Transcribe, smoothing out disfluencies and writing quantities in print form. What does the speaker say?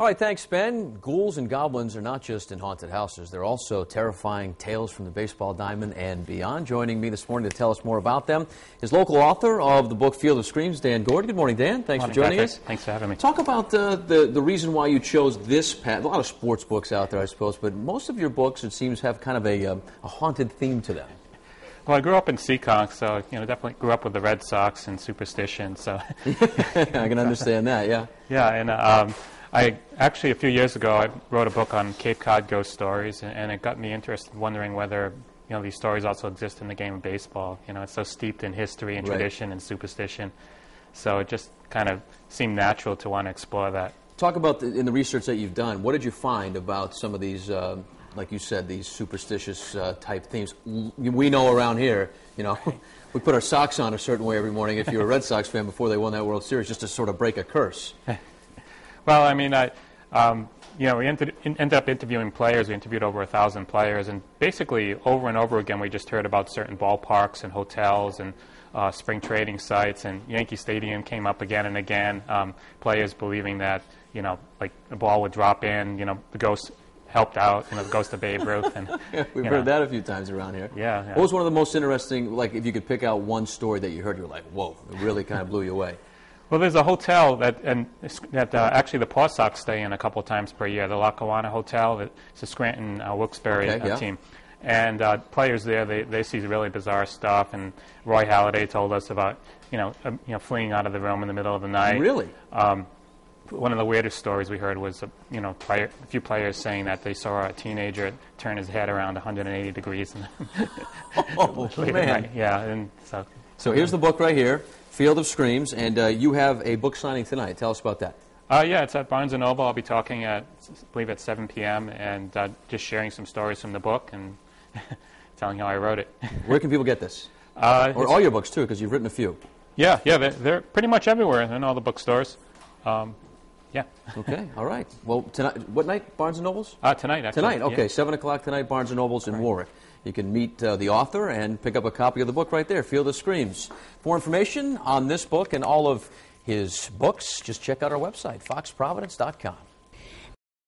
All right, thanks, Ben. Ghouls and goblins are not just in haunted houses. They're also terrifying tales from the baseball diamond and beyond. Joining me this morning to tell us more about them is local author of the book Field of Screams, Dan Gordon. Good morning, Dan. Thanks for joining us. Thanks for having me. Talk about the reason why you chose this path. A lot of sports books out there, I suppose, but most of your books, it seems, have kind of a haunted theme to them. Well, I grew up in Seekonk, so definitely grew up with the Red Sox and superstition. So I can understand that. Yeah. Yeah, and I actually a few years ago I wrote a book on Cape Cod ghost stories, and it got me interested, wondering whether these stories also exist in the game of baseball. It's so steeped in history and tradition and superstition, so it just kind of seemed natural to want to explore that. Talk about in the research that you've done. What did you find about some of these? Like you said, these superstitious type themes. We know around here, we put our socks on a certain way every morning if you're a Red Sox fan before they won that World Series, just to sort of break a curse. Well, I mean, we ended up interviewing players. We interviewed over 1,000 players, and basically over and over again we just heard about certain ballparks and hotels and spring trading sites, and Yankee Stadium came up again and again. Players believing that, like the ball would drop in, the ghost helped out, the ghost of Babe Ruth. And, we've heard that a few times around here. Yeah. What was one of the most interesting, like if you could pick out one story that you heard, you're like, whoa, it really kind of blew you away? Well, there's a hotel that actually the Paw Sox stay in a couple times per year, the Lackawanna Hotel. It's a Scranton Wilkes-Barre team. And players there, they see really bizarre stuff. And Roy Halladay told us about, fleeing out of the room in the middle of the night. Really? One of the weirdest stories we heard was, a few players saying that they saw a teenager turn his head around 180 degrees. Oh, man. Yeah, and so here's the book right here, Field of Screams, and you have a book signing tonight. Tell us about that. Yeah, it's at Barnes & Noble. I'll be talking I believe at 7 p.m., and just sharing some stories from the book and telling how I wrote it. Where can people get this? Or all your books, too, because you've written a few. Yeah, they're pretty much everywhere in all the bookstores. Yeah. Okay, all right. Well, tonight, what night, Barnes & Noble's? Tonight, actually. Tonight, okay, yeah. 7 o'clock tonight, Barnes & Noble's in Warwick. You can meet the author and pick up a copy of the book right there, Field of Screams. For information on this book and all of his books, just check out our website, foxprovidence.com.